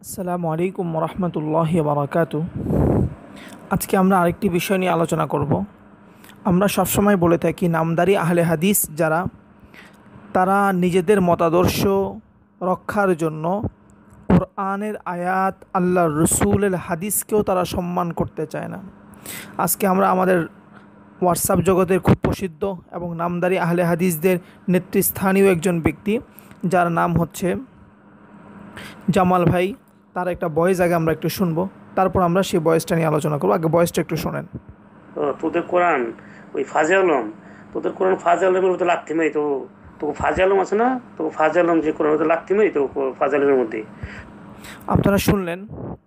আসসালামু আলাইকুম রহমতুল্লাহি বারাকাতু। আজকে আমরা আরেকটি বিষয় নিয়ে আলোচনা করব। আমরা সবসময় বলে থাকি নামদারি আহলে হাদিস যারা, তারা নিজেদের মতাদর্শ রক্ষার জন্য কোরআনের আয়াত, আল্লাহর রসুলের হাদিসকেও তারা সম্মান করতে চায় না। আজকে আমরা আমাদের হোয়াটসঅ্যাপ জগতের খুব প্রসিদ্ধ এবং নামদারি আহলে হাদিসদের নেতৃস্থানীয় একজন ব্যক্তি, যার নাম হচ্ছে জামাল ভাই, তার একটা ভয়েস আগে আমরা একটু শুনবো, তারপর আমরা সেই ভয়েসটা নিয়ে আলোচনা করবো। আগে ভয়েসটা একটু শোনেন। তোদের কোরআন ওই ফাজে আলম, তোদের কোরআন ফাজে আলমের মধ্যে লাগতে মাই তো। তোকে ফাজে আলম আছে না, তোকে ফাজে আলম যে কোরআন মধ্যে লাগতে মাই তো ফাজে আলমের মধ্যে। আপনারা শুনলেন,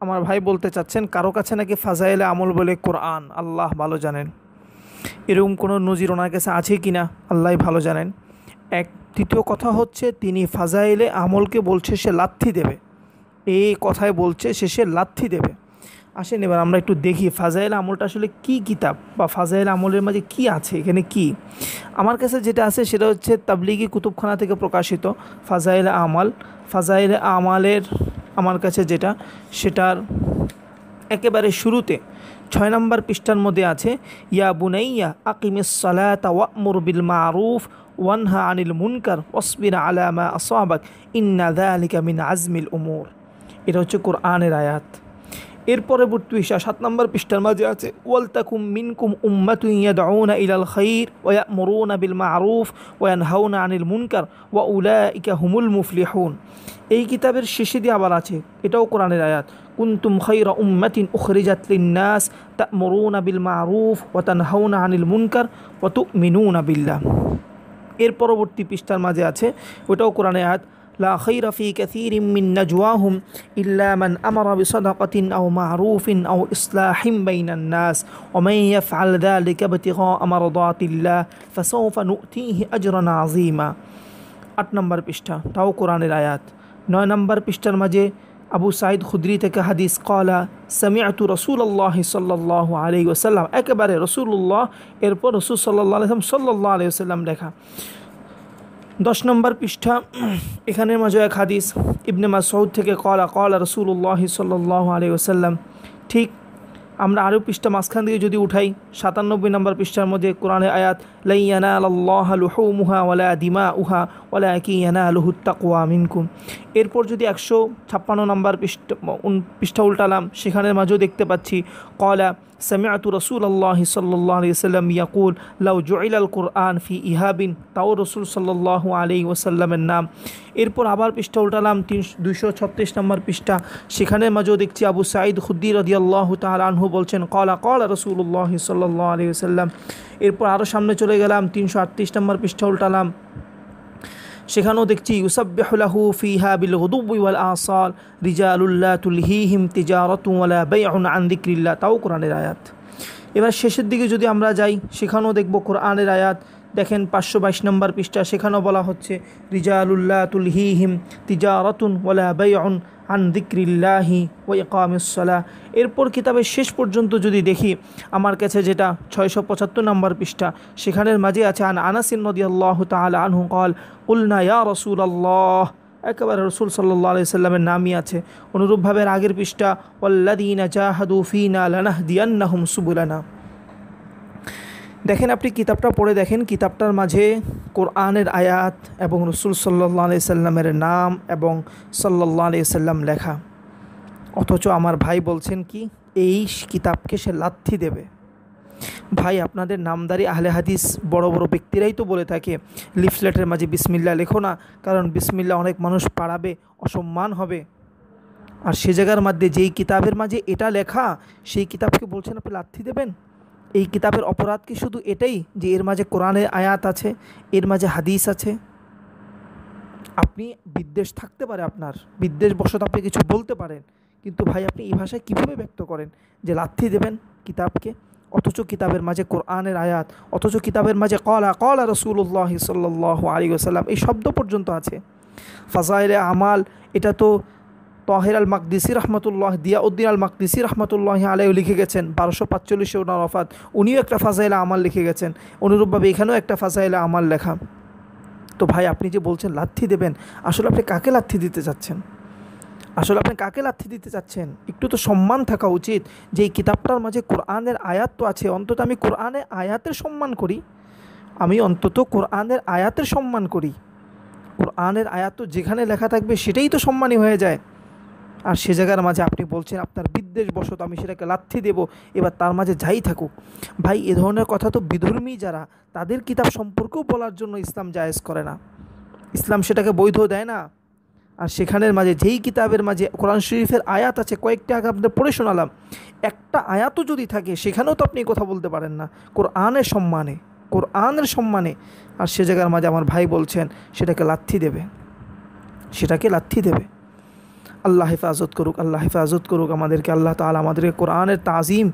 আমার ভাই বলতে চাচ্ছেন কারো কাছে নাকি ফাজাইলে আমল বলে কোরআন, আল্লাহ ভালো জানেন। এরকম কোনো নজির ওনার কাছে আছে কি না আল্লাহ ভালো জানেন। দ্বিতীয় কথা হচ্ছে, তিনি ফাজাইলে আমলকে বলছে সে লাথি দেবে, এই কথায় বলছে সে লাথি দেবে। আসেন এবার আমরা একটু দেখি ফাজাইল আমলটা আসলে কি কিতাব, বা ফাজাইল আমলের মাঝে কি আছে, এখানে কি। আমার কাছে যেটা আছে সেটা হচ্ছে তাবলিগি কুতুবখানা থেকে প্রকাশিত ফাজাইল আমাল। ফাজাইল আমালের আমার কাছে যেটা, সেটার একেবারে শুরুতে 6 নম্বর পৃষ্ঠার মধ্যে আছে, ইয়া বুনাইয়া আকিমিস সালাতা ওয়া'মুর বিল মারুফ ওয়ানহা আনিল মুনকার ওয়াসবির আলা মা আসাবাক ইন্না যালিকা মিন আজমিল উমুর। এটা হচ্ছে কোরআনের আয়াত। এর পরবর্তী পৃষ্ঠা 7 নম্বর পৃষ্ঠার মাঝে আছে, ওয়ালতাকুম মিনকুম উম্মাতুন ইয়াদউনা ইলাল খাইর ওয়া ইয়া'মুরুনা বিল মারুফ ওয়া ইয়ানহাউনা আনিল মুনকার ওয়া উলাইকা হুমুল মুফলিহুন। এই কিতাবের শেষে দিয়ে আবার আছে, এটাও কোরআনের আয়াত, কুনতুম খায়রা উম্মাতিন উখরিজাত লিন-নাস তা'মুরুনা বিল মারুফ ওয়া তানহাউনা আনিল মুনকার ওয়া তু'মিনুনা বিল্লাহ। এর পরবর্তী পৃষ্ঠার মাঝে আছে, ওটাও কোরআনের আয়াত, লা খায়রা ফি কাসীরিম মিন নাজওয়াহুম ইল্লা মান আমারা বিসাদাকাতিন আও মা'রুফিন আও ইসলাহিম বাইনান নাস ওয়া মান ইয়াফআল যালিকা ইবতিগা মারদাতিল্লাহ ফাসাওফা নু'তিহি আজরান আযীমা। 8 নম্বর পৃষ্ঠা, তাও কোরআনের আয়াত। 9 নম্বর পৃষ্ঠার মাঝে আবু সাঈদ খুদরি থেকে হাদিস, ক্বালা সামি'তু রাসূলুল্লাহি সাল্লাল্লাহু আলাইহি ওয়াসাল্লাম, একেবারে রাসূলুল্লাহ, এরপর রাসূল সাল্লাল্লাহু আলাইহি ওয়াসাল্লাম লেখা। 10 নম্বর পৃষ্ঠা, এখানের মাঝে এক হাদিস ইবনে মাসউদ থেকে, ক্বালা ক্বালা রাসূলুল্লাহি সাল্লাল্লাহু আলাইহি ওয়াসাল্লাম। ঠিক আমরা আরও পৃষ্ঠা মাঝখান থেকে যদি উঠাই, 97 নম্বর পৃষ্ঠার মধ্যে কোরআনের আয়াত, লা ইয়ানালাল্লাহু লুহুমুহা ওয়ালা দিমাউহা ওয়ালাকিন ইয়ানালুহুত তাকওয়া মিনকুম। এরপর যদি 156 নম্বর পৃষ্ঠা উল্টালাম, সেখানের মাঝেও দেখতে পাচ্ছি, ক্বালা সামি'তু রাসূলুল্লাহি সাল্লাল্লাহু আলাইহি ওয়াসাল্লাম ইয়াকুল লাউ জুইলাল কুরআন ফি ইহাবিন, তাও রাসূল সাল্লাল্লাহু আলাইহি ওয়াসাল্লামের নাম। এরপর আবার পৃষ্ঠা উল্টালাম, 236 নম্বর পৃষ্ঠা, সেখানের মাঝেও দেখছি আবু সাঈদ খুদরি রাদিয়াল্লাহু তাআলা আনহু বলছেন, ক্বালা ক্বালা রাসূলুল্লাহি সাল্লাল্লাহু আলাইহি ওয়াসাল্লাম। এরপর আরও সামনে চলে গেলাম, 338 নম্বর পৃষ্ঠা উল্টালাম, সেখানেও দেখছি, ইউসাব্বিহু লাহু ফিহা বিল গুদুব্বি ওয়াল আসাল রিজালুল লা তুলহিহিম তিজারাতুন ওয়ালা বাইউন আন যিকরিল্লাহ, তাও কোরআনের আয়াত। এবার শেষের দিকে যদি আমরা যাই, সেখানেও দেখব কোরআনের আয়াত। দেখেন 522 নম্বর পৃষ্ঠা, সেখানেও বলা হচ্ছে, রিজালুল লা তুলহিহিম তিজারাতুন ওয়ালা বাইউন আন যিকরিল্লাহি ওয়া ইকামিস সালাহ। এরপর কিতাবের শেষ পর্যন্ত যদি দেখি, আমার কাছে যেটা 675 নম্বর পৃষ্ঠা, সেখানের মাঝে আছে, আন আনাস রাদিয়াল্লাহু তাআলা আনহু ক্বাল কুলনা ইয়া রাসূলুল্লাহ, একেবারে রাসূল সাল্লাল্লাহু আলাইহি সাল্লামের নামই আছে। অনুরূপভাবে আগের পৃষ্ঠা, ওয়াল্লাযীনা জাহাদু ফীনা লানাহদিয়ান্নাহুম সুবুলানা। দেখেন, আপনি কিতাবটা পড়ে দেখেন, কিতাবটার মাঝে কোরআনের আয়াত এবং রাসূল সাল্লাল্লাহু আলাইহি সাল্লামের নাম এবং সাল্লাল্লাহু আলাইহি সাল্লাম লেখা, অথচ আমার ভাই বলছেন কি, এই কিতাবকে সে লাথি দেবে। ভাই, আপনাদের নামদারি আহলে হাদিস বড় বড় ব্যক্তিরাই তো বলে থাকে লিফলেটের মাঝে বিসমিল্লাহ লেখো না, কারণ বিসমিল্লাহ অনেক মানুষ পাড়াবে, অসম্মান হবে। আর সে জায়গার মধ্যে যেই কিতাবের মাঝে এটা লেখা, সেই কিতাবকে বলছেন আপনি লাথি দেবেন। এই কিতাবের অপরাধ কি শুধু এটাই যে এর মাঝে কোরআনের আয়াত আছে, এর মাঝে হাদিস আছে? আপনি বিদ্বেষ থাকতে পারে, আপনার বিদ্বেষ বশত আপনি কিছু বলতে পারেন, কিন্তু ভাই আপনি এই ভাষায় কীভাবে ব্যক্ত করেন যে লাথি দেবেন কিতাবকে? অথচ কিতাবের মাঝে কোরআনের আয়াত, অথচ কিতাবের মাঝে ক্বালা ক্বালা রাসূলুল্লাহি সাল্লাল্লাহু আলাইহি ওয়াসাল্লাম এই শব্দ পর্যন্ত আছে। ফাজাইলে আমাল, এটা তো তাহের আল মাকদিসি রহমতুল্লাহ, দিয়াউদ্দিন আল মাকদিসি রহমতুল্লাহ আলাইহি লিখে গেছেন, 1245 ওনার ওফাত, উনিও একটা ফাজাইলে আমাল লিখে গেছেন। অনুরূপভাবে এখানেও একটা ফাজাইলে আমাল লেখা। তো ভাই, আপনি যে বলছেন লাথি দেবেন, আসলে আপনি কাকে লাথি দিতে চাচ্ছেন? আসলে আপনি কাকে লাথি দিতে চাচ্ছেন? একটু তো সম্মান থাকা উচিত যে এই কিতাবটার মাঝে কোরআনের আয়াত তো আছে, অন্তত আমি কোরআনের আয়াতের সম্মান করি। আমি অন্তত কোরআনের আয়াতের সম্মান করি। কোরআনের আয়াত তো যেখানে লেখা থাকবে সেটাই তো সম্মানী হয়ে যায়। আর সে জায়গার মাঝে আপনি বলছেন আপনার বিদ্বেষবশত আমি সেটাকে লাথি দেব, এবার তার মাঝে যাই থাকুক। ভাই, এ ধরনের কথা তো বিধর্মী যারা, তাদের কিতাব সম্পর্কেও বলার জন্য ইসলাম জায়েজ করে না, ইসলাম সেটাকে বৈধ দেয় না। আর সেখানের মাঝে যেই কিতাবের মাঝে কোরআন শরীফের আয়াত আছে, কয়েকটা আগে আপনাদের পড়ে শোনালাম, একটা আয়াতও যদি থাকে সেখানেও তো আপনি কথা বলতে পারেন না কোরআনের সম্মানে, কোরআনের সম্মানে। আর সে জায়গার মাঝে আমার ভাই বলছেন সেটাকে লাথি দেবে, সেটাকে লাথি দেবে। আল্লাহ হেফাজত করুক, আল্লাহ হেফাজত করুক আমাদেরকে, আল্লাহ তাআলা আমাদেরকে কোরআনের তাজিম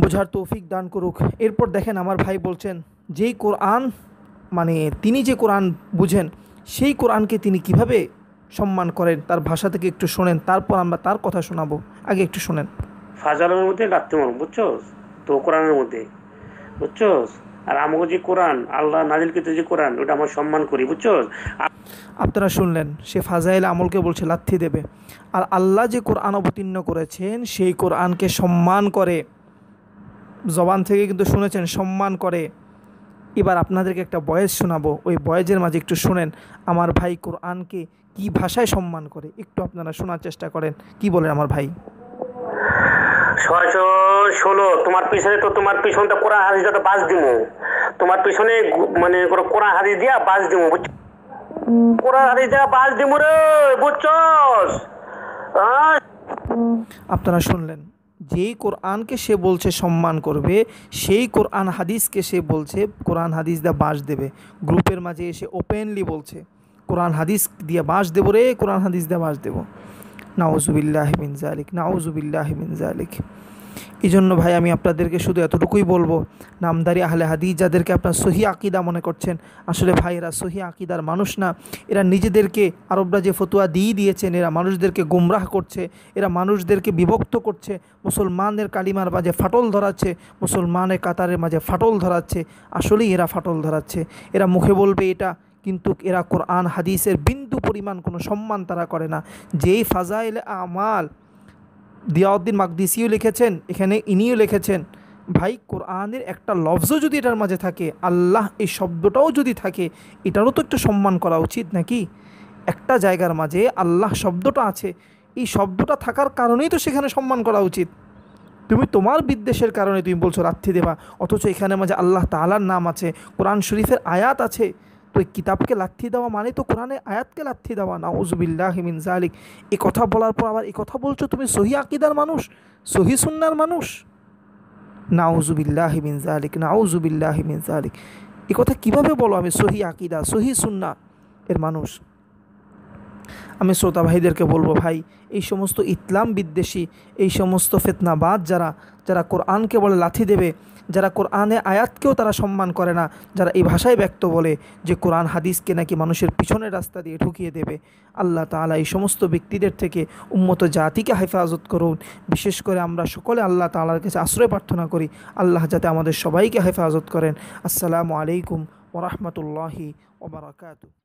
বোঝার তৌফিক দান করুক। এরপর দেখেন আমার ভাই বলছেন যেই কোরআন, মানে তিনি যে কোরআন বুঝেন সেই কোরআনকে তিনি কিভাবে সম্মান করেন তার ভাষা থেকে একটু শোনেন, তারপর আমরা তার কথা শোনাবো। আগে একটু শোনেন। ফাজালের মধ্যে লাথি মারো, বুঝছস তো? কোরআনের মধ্যে, বুঝছস? আর আমাকে যে কোরআন আল্লাহ নাজিলকৃত যে কোরআন, ওটা আমার সম্মান করি, বুঝছস? আপনারা শুনলেন, সে ফাজাইল আমলকে বলছে লাথি দেবে। আর আল্লাহ যে কোরআন অবতীর্ণ করেছেন সেই কোরআনকে সম্মান করে, জবান থেকে কিন্তু শুনেছেন সম্মান করে। এবার আপনাদেরকে একটা বয়েজ শোনাবো, ওই বয়েজের মাঝে একটু শুনেন আমার ভাই কোরআনকে কি ভাষায় সম্মান করে, একটু আপনারা শোনার চেষ্টা করেন কি বলেন আমার ভাই। 616 তোমার পিছনে তো, তোমার পিছনটা কোরআন হাদিস তো বাস দিমু, তোমার পিছনে মানে কোরআন হাদিস দিয়া বাস দিমু, বুঝছো? কোরআন হাদিস দিয়া বাস দিমু রে, বুঝছস? আপনারা শুনলেন, যেই কোরআনকে সে বলছে সম্মান করবে সেই কোরআন হাদিসকে সে বলছে কোরআন হাদিস দিয়ে বাঁশ দেবে। গ্রুপের মাঝে এসে ওপেনলি বলছে কোরআন হাদিস দিয়ে বাঁশ দেবো রে, কোরআন হাদিস দিয়ে বাঁশ দেবো। নাউজুবিল্লাহি মিন যালিক, নাউজুবিল্লাহি মিন যালিক। এই জন্য ভাই আমি আপনাদেরকে শুধু এতটুকুই বলবো, নামদারি আহলে হাদিস যাদেরকে আপনার সহি আকিদা মনে করছেন, আসলে ভাই এরা সহি আকিদার মানুষ না। এরা নিজেদেরকে, আরবরা যে ফতোয়া দিয়েছেন, এরা মানুষদেরকে গোমরাহ করছে, এরা মানুষদেরকে বিভক্ত করছে, মুসলমানদের কালিমার মাঝে ফাটল ধরাচ্ছে, মুসলমানের কাতারের মাঝে ফাটল ধরাচ্ছে। আসলেই এরা ফাটল ধরাচ্ছে। এরা মুখে বলবে এটা, কিন্তু এরা কোরআন হাদিসের বিন্দু পরিমাণ কোনো সম্মান তারা করে না। যেই ফাজাইল আমাল দিয়াউদ্দিন মাকদিসিও লিখেছেন, এখানে ইনিও লিখেছেন, ভাই কোরআনের একটা লফজও যদি এটার মাঝে থাকে, আল্লাহ এই শব্দটাও যদি থাকে, এটারও তো একটু সম্মান করা উচিত নাকি? একটা জায়গার মাঝে আল্লাহ শব্দটা আছে, এই শব্দটা থাকার কারণেই তো সেখানে সম্মান করা উচিত। তুমি তোমার বিদ্বেষের কারণে তুমি বলছো লাথি দেবা, অথচ এখানে মাঝে আল্লাহ তাআলার নাম আছে, কোরআন শরীফের আয়াত আছে। তো এই কিতাবকে লাথি দেওয়া মানে তো কোরআনের আয়াতকে লাথি দেওয়া। নাউজুবিল্লাহি মিন যালিক। এই কথা বলার পর আবার এই কথা বলছো তুমি সহি আকিদার মানুষ, সহি সুন্নার মানুষ। নাউজুবিল্লাহি মিন যালিক, নাউজুবিল্লাহি মিন যালিক। এই কথা কীভাবে বলো আমি সহি আকিদা সহি সুন্না এর মানুষ? আমি শ্রোতা ভাইদেরকে বলবো, ভাই এই সমস্ত ইসলাম বিদ্বেষী, এই সমস্ত ফিতনাবাদ যারা, যারা কোরআনকে বলে লাথি দেবে, যারা কোরআনে আয়াতকেও তারা সম্মান করে না, যারা এই ভাষায় ব্যক্ত বলে যে কোরআন হাদিসকে নাকি মানুষের পিছনের রাস্তা দিয়ে ঢুকিয়ে দেবে, আল্লাহ তাআলা এই সমস্ত ব্যক্তিদের থেকে উম্মত জাতিকে হেফাজত করুন। বিশেষ করে আমরা সকলে আল্লাহ তাআলার কাছে আশ্রয় প্রার্থনা করি, আল্লাহ যাতে আমাদের সবাইকে হেফাজত করেন। আসসালামু আলাইকুম ওয়া রাহমাতুল্লাহি ওয়া বারাকাতুহু।